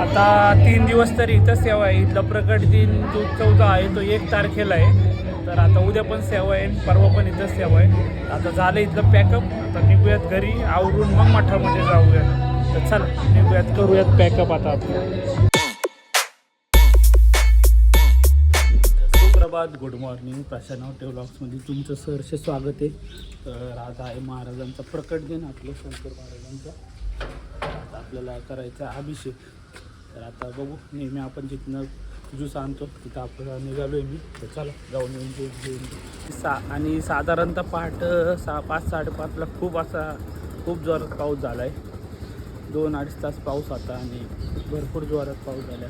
आता 3 दिवस तरी इथं सेवा आहे. इथला प्रकट दिन जो 14 आहे तो 1 तारखेला आहे. तर आता उद्या पण सेवा आहे, परवा पण इथं सेवा आहे. आता झालं इथलं पॅकअप. आता निघूयात घरी, आवरून मग मठामध्ये जाऊयात. तर चला निघूयात, करूयात पॅकअप आता आपण. सुप्रभात, गुड मॉर्निंग. प्रशांत हॉटेल व्लॉग्समध्ये तुमचं सहर्ष स्वागत आहे. तर आज आहे महाराजांचा प्रकट दिन, आपलं शंकर महाराजांचा. आता आपल्याला करायचा अभिषेक. तर आता बघू, नेहमी आपण जिथनं ज्यूस आणतो तिथं आपल्याला निघालो आहे मी. तर चला जाऊन येऊन ज्यूस घेऊन. आणि साधारणतः पहाट 5-5:30ला खूप जोरात पाऊस झाला आहे. 2-2.5 तास पाऊस आता आणि भरपूर जोरात पाऊस झाला.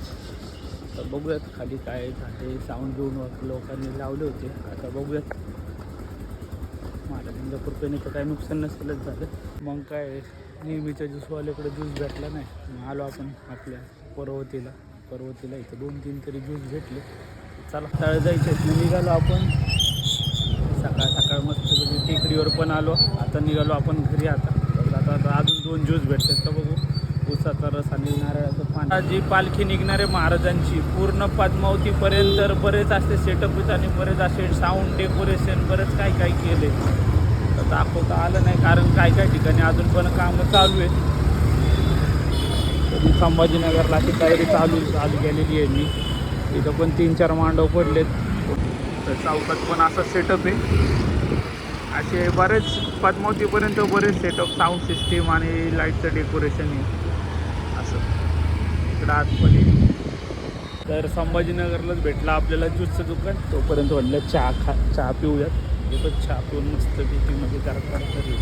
तर बघूयात खाली काय झाले. साऊंड घेऊन लोकांनी लावले होते. आता बघूयात, महाराजांच्या कृपेने तर काही नुकसान नसेलच झालं. मग काय, नेहमीच्या ज्यूसवाल्याकडे ज्यूस भेटला नाही. मग आलो आपण आपल्या पर्वतीला इथं 2-3 तरी ज्यूस भेटले. चला तळ जायचे निघालो आपण. सकाळ मस्त टेकडीवर पण आलो. आता निघालो आपण घरी. आता अजून 2 ज्यूस भेटतात. तर बघू, ऊसाचा रस आणि नारळाचं पाणी. जी पालखी निघणार आहे महाराजांची पूर्ण पद्मावतीपर्यंत, तर बरेच असे सेटअप आणि बरेच असे साऊंड डेकोरेशन बरेच काय केले. तर दाखवता आलं नाही कारण काय ठिकाणी अजून पण कामं चालू आहे. संभाजीनगरला अशी तयारी चालू केलेली आहे मी. इथं पण 3-4 मांडव पडलेत. तर चौकात पण असा सेटअप आहे. असे बरेच पद्मावतीपर्यंत बरेच सेटअप, साऊंड सिस्टीम आणि लाईटचं डेकोरेशन आहे असं इकडं आतमध्ये. तर संभाजीनगरलाच भेटला आपल्याला ज्यूसचं दुकान. तोपर्यंत म्हटलं चहा पिऊयात. येतो चहा पिऊन मस्त बीपीमध्ये तरी.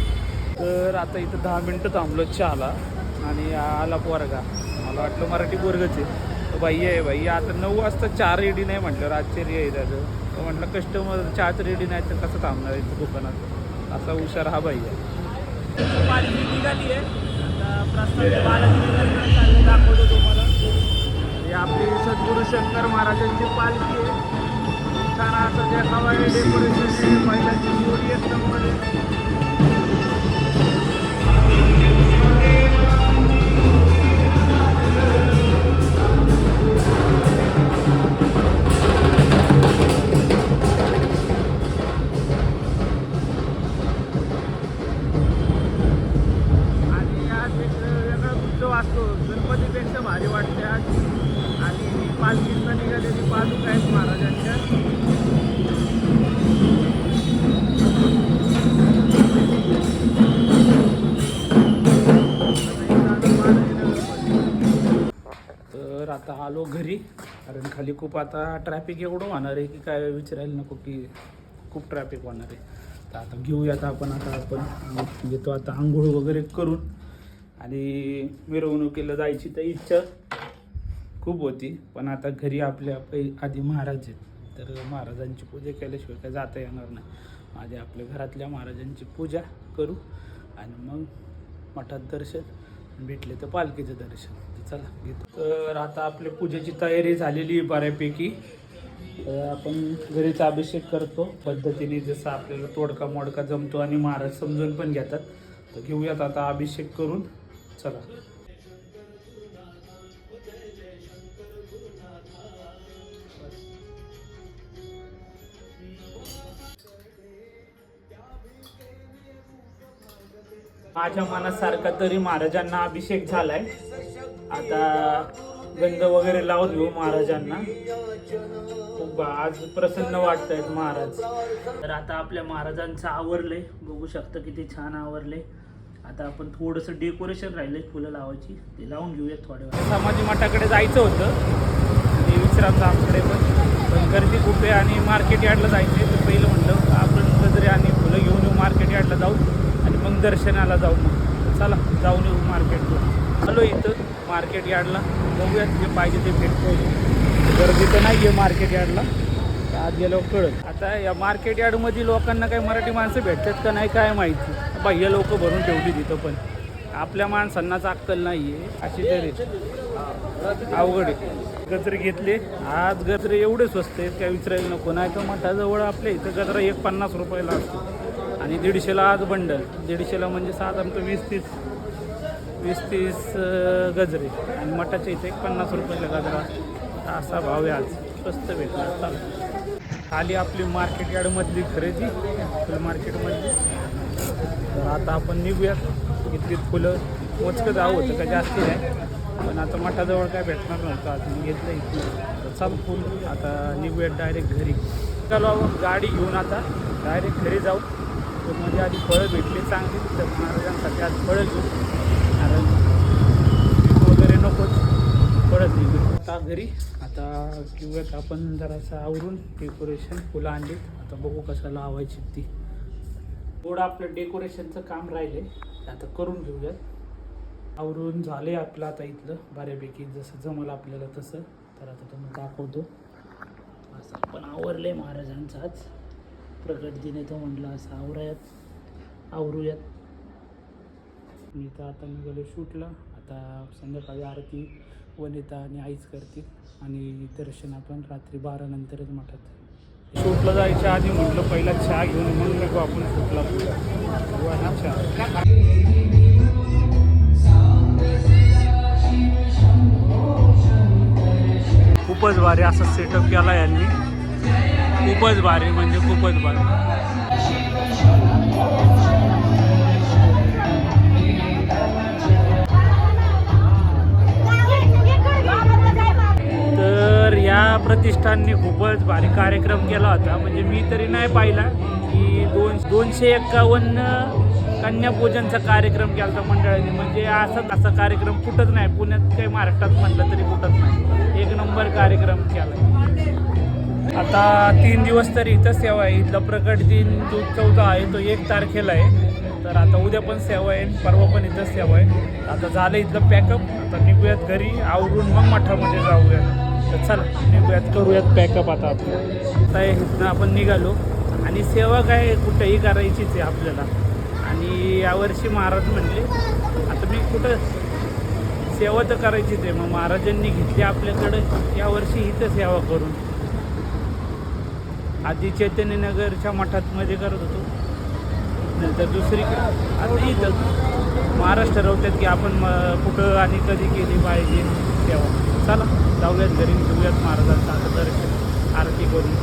तर आता इथं 10 मिनटं थांबलो चहाला. आणि आला पोरगा. मला वाटलं मराठी पोरगंच आहे. बाई आहे आता 9 वाजता 4 रेडी नाही म्हटलं, आश्चर्य आहे त्याचं. तर म्हटलं कस्टमर 4 रेडी नाही तर कसं थांबणार आहे दुकानात. असा हुशार हा बाई आहे. पालखी निघाली आहे. आता प्रस्ताव बालाजी दाखवतो तुम्हाला. ही आपली सद्गुरू शंकर महाराजांची पालखी आहे. छान असं देखावा आहे, डेकोरेशन आहे, बैलाची जोडी एक नंबर आहे. असतो गणपतीपेक्षा भारी वाटते आज. आणि पालखीतनं निघालेली पादुका आहेत महाराजांच्या. तर आता आलो घरी, कारण खाली खूप आता ट्रॅफिक एवढं होणार आहे की काय विचारायला नको, की खूप ट्रॅफिक होणार आहे. तर आता घेऊयात आपण. आपण घेतो आता आंघोळ वगैरे करून. आणि मिरवणुकीला जायची तर इच्छा खूप होती, पण आता घरी आपल्या आधी महाराज आहेत. तर महाराजांची पूजा केल्याशिवाय काय जाता येणार नाही. आधी आपल्या घरातल्या महाराजांची पूजा करू आणि मग मठात दर्शन भेटले तर पालखीचं दर्शन. तर चला घेतो. तर आता आपल्या पूजेची तयारी झालेली बऱ्यापैकी. आपण घरीच अभिषेक करतो पद्धतीने, जसं आपल्याला तोडका मोडका जमतो आणि महाराज समजून पण घेतात. तर घेऊयात आता अभिषेक करून. चला. माझ्या मनासारखा तरी महाराजांना अभिषेक झालाय. आता गंध वगैरे लावून घेऊ महाराजांना. खूप आज प्रसन्न वाटतायत महाराज. तर आता आपल्या महाराजांचं आवरलंय, बघू शकता किती छान आवरलंय. आता आपण थोडंसं डेकोरेशन राहिलंय, फुलं लावायची, ते लावून घेऊयात थोड्या वेळ. समाधी मठाकडे जायचं होतं आणि विश्रामधामकडे पण गर्दी खूप आहे आणि मार्केट यार्डला जायचं आहे. तर पहिलं म्हटलं आपण गजरे आणि फुलं घेऊन येऊ, मार्केट यार्डला जाऊ आणि मग दर्शनाला जाऊ. मग चला जाऊन येऊ मार्केटला. आलो इथं मार्केट यार्डला, बघूयात जे पाहिजे ते भेटतो. गर्दी तर नाही आहे मार्केट यार्डला, आज गेल्यावर कळत. आता या मार्केट यार्डमध्ये लोकांना काही मराठी माणसं भेटतात का नाही काय माहिती. बाह्य लोक भरून ठेवली तिथं, पण आपल्या माणसांनाच अक्कल नाही आहे अशी तरी अवघड आहे. गजरे घेतले आज. गजरे एवढे स्वस्त आहेत काय विचारायला नको. नाही तर मठाजवळ आपल्या इथं गजरा 50 रुपयाला असतो आणि 150ला आज बंडल. 150ला म्हणजे साधारणतः 20-30 20-30 गजरे आणि मठाच्या इथे 50 रुपयाला गजरा. असा भाव आहे आज, स्वस्त भेटणार. चालेल. खाली आपली मार्केट यार्डमधली खरेदी, फुल मार्केटमधली. तर आता आपण निघूयात. इथली फुलं मोजकं जावं होतं का जास्ती नाही, पण आता मठाजवळ काय भेटणार नव्हतं. आता मी घेतलं इथलं. चाल फुल आता निघूयात डायरेक्ट घरी. चलो गाडी घेऊन आता डायरेक्ट घरी जाऊ. तर म्हणजे आधी फळं भेटली चांगली, तर महाराजांसाठी आज फळं घेऊ, कारण वगैरे नकोच, फळंच निघू आता घरी. आता घेऊयात आपण जरासं आवरून डेकोरेशन. फुलं आणली, आता बघू कसं लावायची ती. थोडं आपलं डेकोरेशनचं काम राहिले, आता करून घेऊयात. आवरून झाले आपलं आता इथलं बऱ्यापैकी, जसं जमलं आपल्याला तसं. तर आता तुम्हाला दाखवतो. असं आपण आवरले महाराजांचं आज प्रकट दिन आहे, तो म्हटलं असं आवरूयात. मी तर आता निघालो शूटला. आता संध्याकाळी आरती वनिता आणि आईच करतील आणि दर्शन आपण रात्री 12 नंतरच मठात. शूटला जायच्या आधी म्हटलं पहिला चहा घेऊन मग नको आपण शूटला चहा. खूपच भारी असं सेटअप केला यांनी, खूपच भारी म्हणजे खूपच भारी. तर या प्रतिष्ठानने खूपच भारी कार्यक्रम केला होता. म्हणजे मी तरी नाही पाहिला की 251 कन्यापूजनचा कार्यक्रम केला होता मंडळाने. म्हणजे असा कार्यक्रम कुठंच नाही, पुण्यात काही महाराष्ट्रात म्हटलं तरी कुठंच नाही. एक नंबर कार्यक्रम केला. आता 3 दिवस तरी इथं सेवा आहे. इथला प्रकट दिन जो 14 आहे तो 1 तारखेला आहे. तर आता उद्या पण सेवा आहे, परवा पण इथं सेवा आहे. आता झालं इथलं पॅकअप. आता निघूयात घरी, आवरून मग मठामध्ये जाऊयात. तर चला निघूयात, करूयात पॅकअप आता आपण. आता इथनं आपण निघालो आणि सेवा काय कुठंही करायचीच आहे आपल्याला. आणि यावर्षी महाराज म्हणले आता मी कुठं सेवा तर करायचीच आहे. मग महाराजांनी घेतली आपल्याकडं यावर्षी इथं सेवा करून. आधी चैतन्यनगरच्या मठात मध्ये करत होतो, नंतर दुसरीकडे, आता इथं महाराज ठरवतात की आपण कुठं आणि कधी केली पाहिजे सेवा. चला जाऊयात घरी, घेऊयात महाराजांचं आता दर्शन, आरती करून.